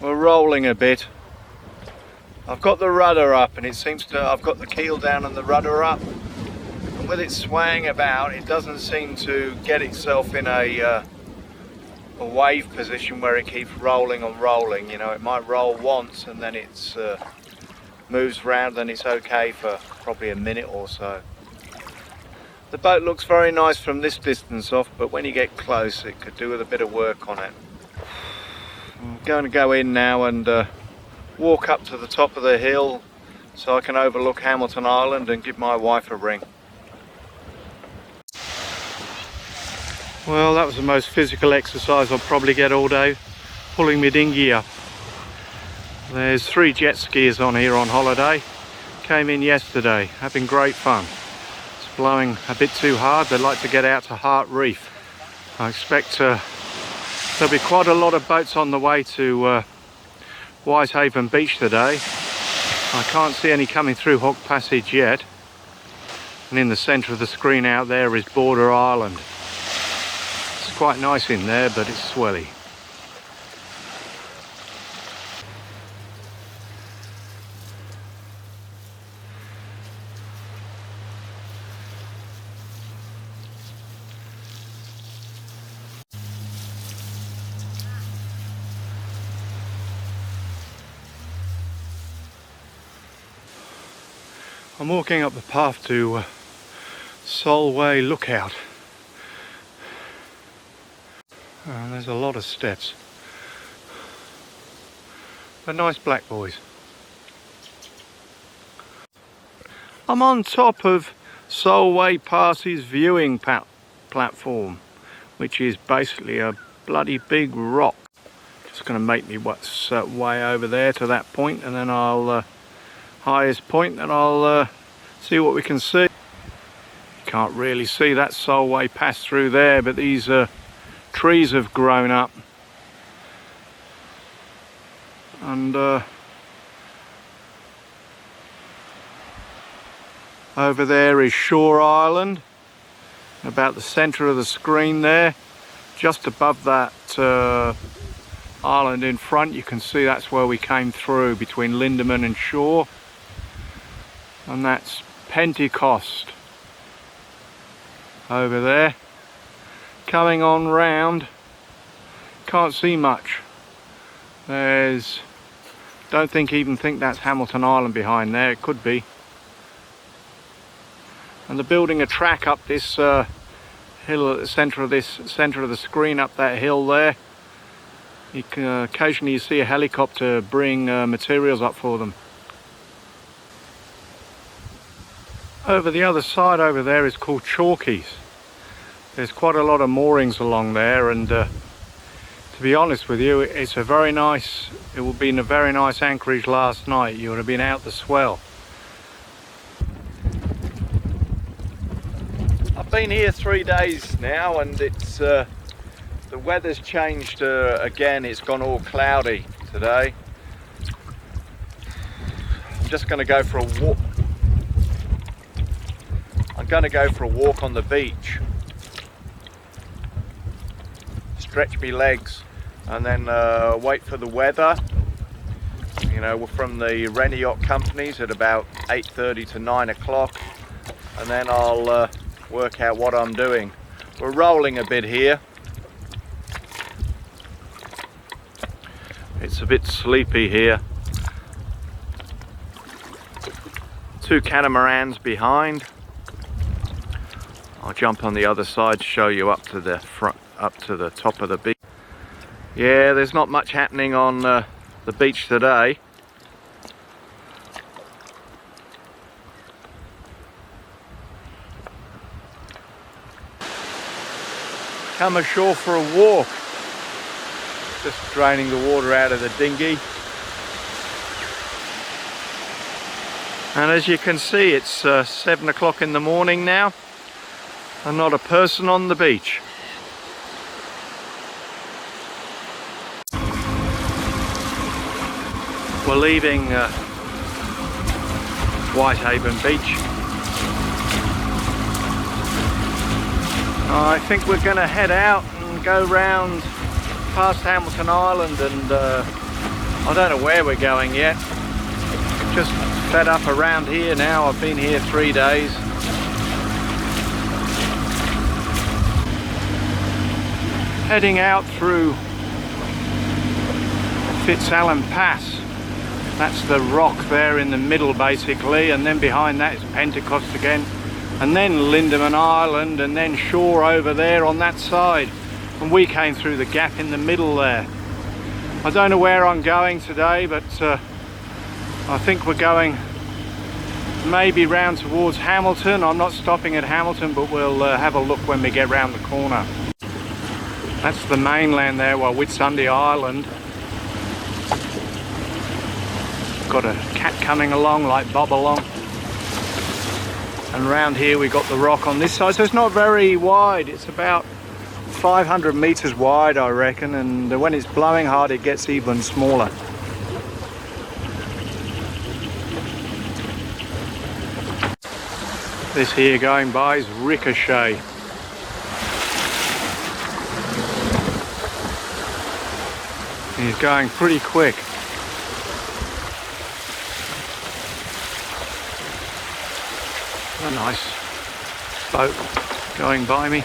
We're rolling a bit. I've got the rudder up and it seems to, I've got the keel down and the rudder up. And with it swaying about, it doesn't seem to get itself in a wave position where it keeps rolling and rolling. You know, it might roll once and then it's moves round and it's okay for probably a minute or so. The boat looks very nice from this distance off, but when you get close it could do with a bit of work on it. I'm going to go in now and walk up to the top of the hill so I can overlook Hamilton Island and give my wife a ring. Well, that was the most physical exercise I'll probably get all day, pulling my dinghy up. There's 3 jet skiers on here on holiday. Came in yesterday, having great fun. It's blowing a bit too hard. They like to get out to Hart Reef. I expect there'll be quite a lot of boats on the way to Whitehaven Beach today. I can't see any coming through Hawk Passage yet. And in the centre of the screen out there is Border Island. It's quite nice in there, but it's swelly. I'm walking up the path to Solway Lookout. There's a lot of steps. But nice black boys. I'm on top of Solway Pass's viewing platform, which is basically a bloody big rock. Just going to make me way over there to that point, and then I'll highest point, and I'll see what we can see. You can't really see that Solway Pass through there, but these trees have grown up, and over there is Shore Island, about the centre of the screen there, just above that island in front. You can see that's where we came through, between Lindeman and Shore. And that's Pentecost over there. Coming on round, can't see much. There's, don't even think that's Hamilton Island behind there. It could be. And they're building a track up this hill at the centre of the screen, up that hill there. You can occasionally see a helicopter bring materials up for them. Over the other side over there is called Chalkies. There's quite a lot of moorings along there, and to be honest with you, it will be in a very nice anchorage last night. You would have been out the swell. I've been here 3 days now, and it's the weather's changed again. It's gone all cloudy today. I'm just going to go for a walk. I'm going to go for a walk on the beach, stretch my legs, and then wait for the weather. You know, we're from the Rennie Yacht Companies at about 8:30 to 9 o'clock, and then I'll work out what I'm doing. We're rolling a bit here. It's a bit sleepy here. 2 catamarans behind. I'll jump on the other side to show you up to the front, up to the top of the beach. Yeah, there's not much happening on the beach today. Come ashore for a walk. Just draining the water out of the dinghy. And as you can see, it's 7 o'clock in the morning now, and not a person on the beach. We're leaving Whitehaven Beach. I think we're going to head out and go round past Hamilton Island and I don't know where we're going yet. Just fed up around here now. I've been here 3 days. Heading out through Fitzallen Pass. That's the rock there in the middle basically, and then behind that is Pentecost again, and then Lindeman Island, and then shore over there on that side. And we came through the gap in the middle there. I don't know where I'm going today, but I think we're going maybe round towards Hamilton. I'm not stopping at Hamilton, but we'll have a look when we get round the corner. That's the mainland there, well, Whitsunday Island. Got a cat coming along like Bob along. And round here we got the rock on this side, so it's not very wide. It's about 500 meters wide, I reckon, and when it's blowing hard it gets even smaller. This here going by is Ricochet. He's going pretty quick. A nice boat going by me.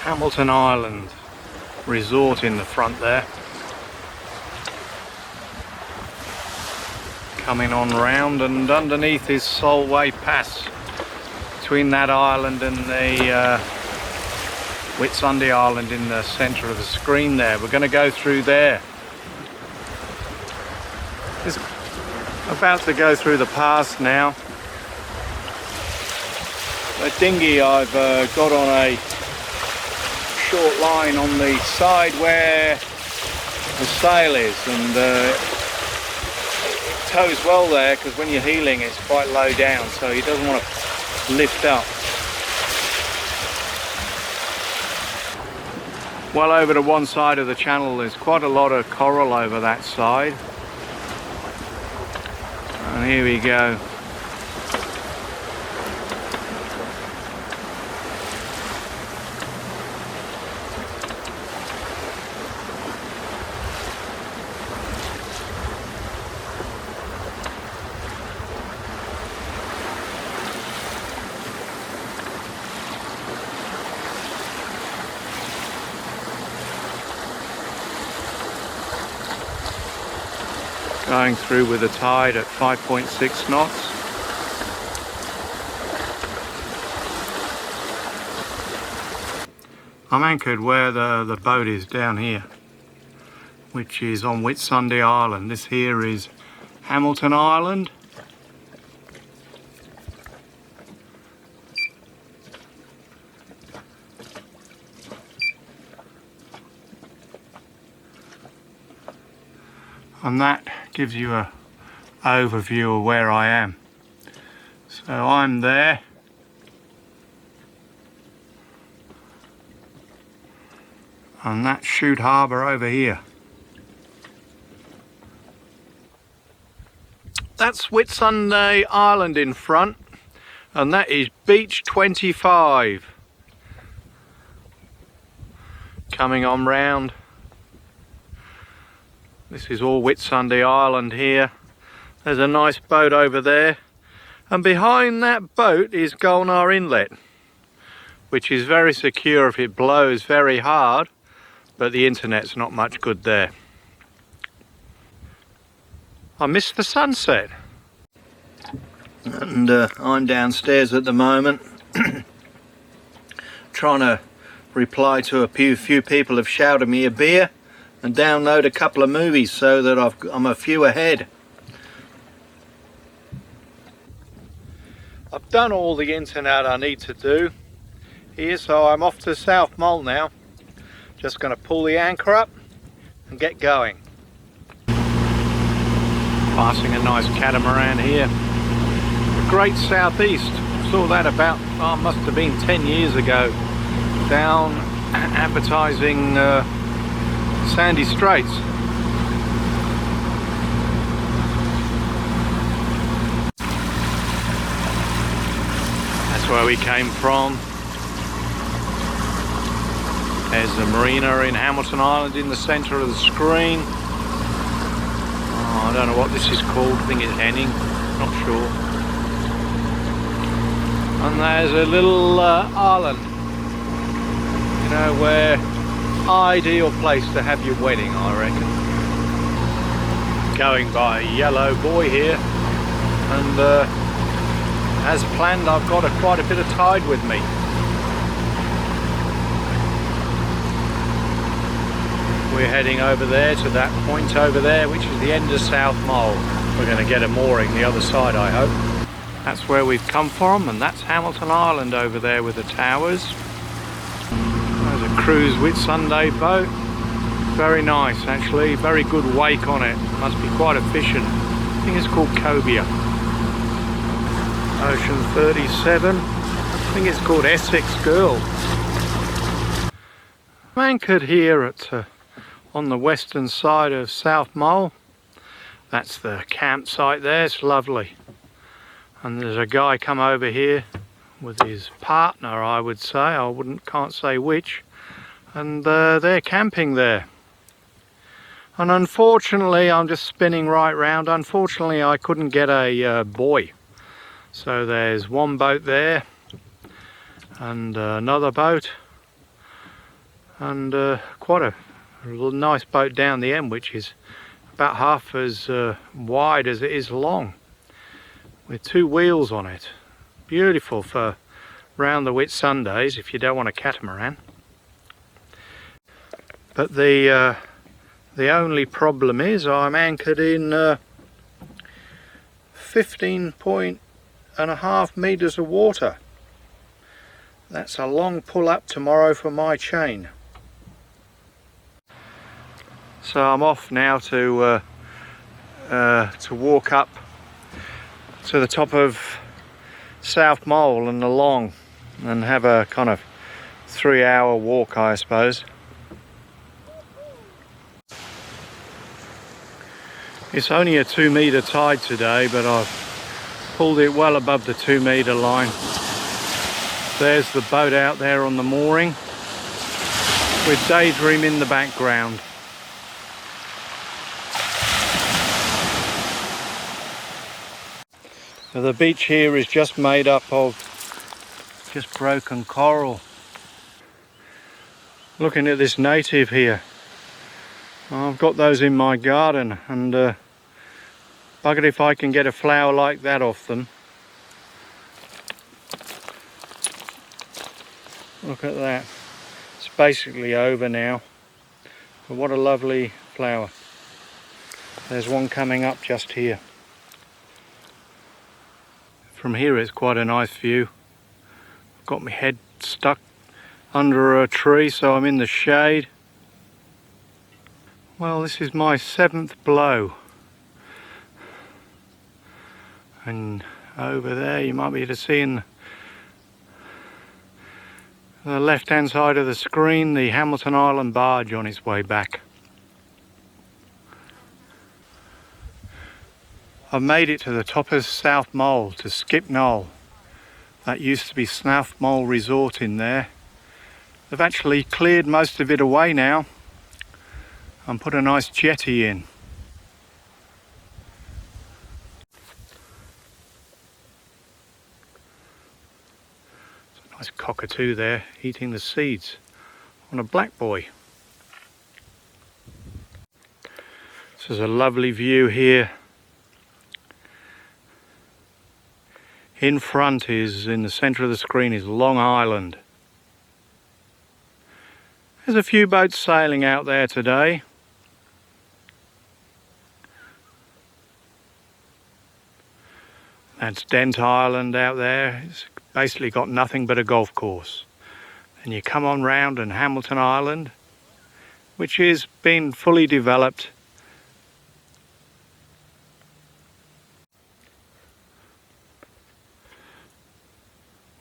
Hamilton Island resort in the front there. Coming on round, and underneath is Solway Pass. Between that island and the Whitsunday Island in the centre of the screen there. We're going to go through there. It's about to go through the pass now. The dinghy I've got on a short line on the side where the sail is, and tows well there because when you're heeling it's quite low down, so he doesn't want to lift up. Well, over to one side of the channel there's quite a lot of coral over that side, and here we go. Going through with the tide at 5.6 knots. I'm anchored where the boat is down here, which is on Whitsunday Island. This here is Hamilton Island. And that gives you an overview of where I am. So I'm there. And that's Chute Harbour over here. That's Whitsunday Island in front, and that is Beach 25. Coming on round. This is all Whitsunday Island here. There's a nice boat over there, and behind that boat is Gulnar Inlet, which is very secure if it blows very hard, but the internet's not much good there. I missed the sunset, and I'm downstairs at the moment trying to reply to a few people have shouted me a beer and download a couple of movies so that I'm a few ahead. I've done all the internet I need to do here, so I'm off to South Molle now. Just going to pull the anchor up and get going. Passing a nice catamaran here. The Great Southeast. Saw that about, must have been 10 years ago. Down advertising Sandy Straits. where we came from. There's the marina in Hamilton Island in the centre of the screen. Oh, I don't know what this is called, I think it's Henning, not sure. And there's a little island, you know, where ideal place to have your wedding, I reckon. Going by a yellow buoy here, and as planned I've got quite a bit of tide with me. We're heading over there to that point over there, which is the end of South Molle. We're going to get a mooring the other side, I hope. That's where we've come from, and that's Hamilton Island over there with the towers. There's a cruise Whitsunday boat. Very nice actually, very good wake on it. Must be quite efficient. I think it's called Cobia. Ocean 37. I think it's called Essex Girl. I'm anchored here at on the western side of South Molle. That's the campsite there, it's lovely. And there's a guy come over here with his partner, I would say, can't say which, and they're camping there. And unfortunately, I'm just spinning right round, unfortunately I couldn't get a buoy. So there's one boat there, and another boat, and quite a nice boat down the end, which is about half as wide as it is long, with 2 wheels on it. Beautiful for round the Whitsundays if you don't want a catamaran. But the only problem is I'm anchored in 15.5 meters of water. That's a long pull up tomorrow for my chain. So I'm off now to walk up to the top of South Molle and along, and have a kind of 3-hour walk, I suppose. It's only a 2-meter tide today, but I've pulled it well above the 2-meter line. There's the boat out there on the mooring with Daydream in the background. So the beach here is just made up of just broken coral. Looking at this native here, I've got those in my garden, and buggered if I can get a flower like that off them. Look at that, it's basically over now, but what a lovely flower. There's one coming up just here. From here it's quite a nice view. I've got my head stuck under a tree, so I'm in the shade. Well, this is my 7th blow. And over there you might be able to see in the left hand side of the screen the Hamilton Island barge on its way back. I've made it to the top of South Molle, to Skip Knoll. That used to be South Molle Resort in there. They've actually cleared most of it away now and put a nice jetty in. There's a nice cockatoo there eating the seeds on a black buoy. This is a lovely view here. In front is, in the centre of the screen, is Long Island. There's a few boats sailing out there today. That's Dent Island out there. It's basically got nothing but a golf course. And you come on round and Hamilton Island, which has been fully developed.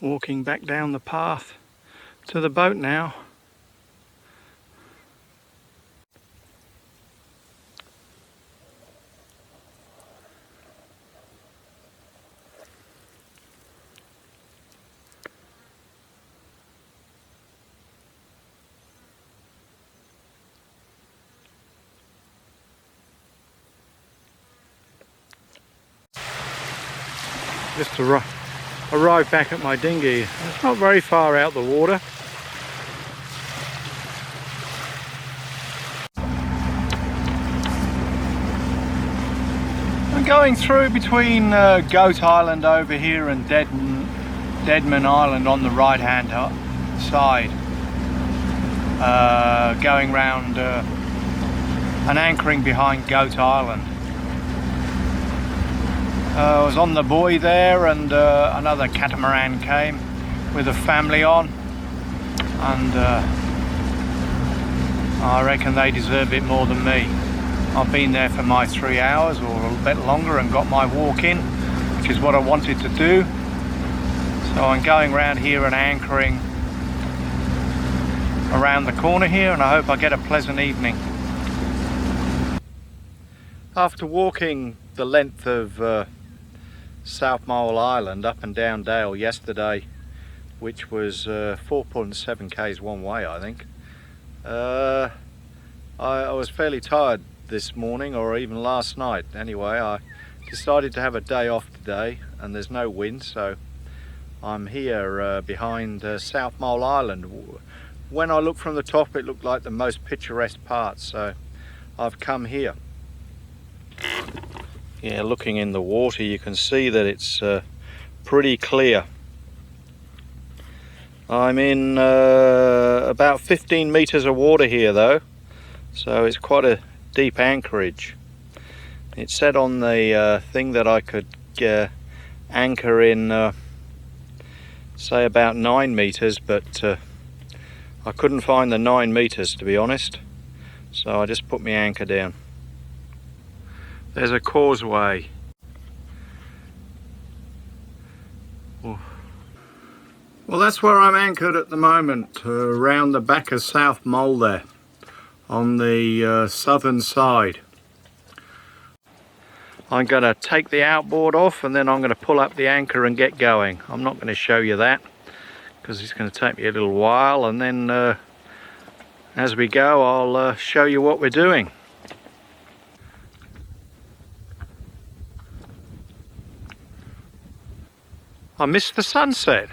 Walking back down the path to the boat now. just arrived back at my dinghy. It's not very far out the water. I'm going through between Goat Island over here and Deadman Island on the right hand side, going round and anchoring behind Goat Island. I was on the buoy there, and another catamaran came with a family on, and I reckon they deserve it more than me. I've been there for my 3 hours or a little bit longer and got my walk in, which is what I wanted to do. So I'm going around here and anchoring around the corner here, and I hope I get a pleasant evening. After walking the length of South Molle Island up and down Dale yesterday, which was 4.7 k's one way, I think, I was fairly tired this morning, or even last night. Anyway, I decided to have a day off today, and there's no wind, so I'm here behind South Molle Island. When I looked from the top, it looked like the most picturesque part, so I've come here. Yeah, looking in the water, you can see that it's pretty clear. I'm in about 15 meters of water here though, so it's quite a deep anchorage. It said on the thing that I could anchor in say about 9 meters, but I couldn't find the 9 meters, to be honest, so I just put my anchor down. There's a causeway. Ooh. Well, that's where I'm anchored at the moment, around the back of South Molle there, on the southern side. I'm going to take the outboard off, and then I'm going to pull up the anchor and get going. I'm not going to show you that because it's going to take me a little while, and then as we go I'll show you what we're doing. I missed the sunset.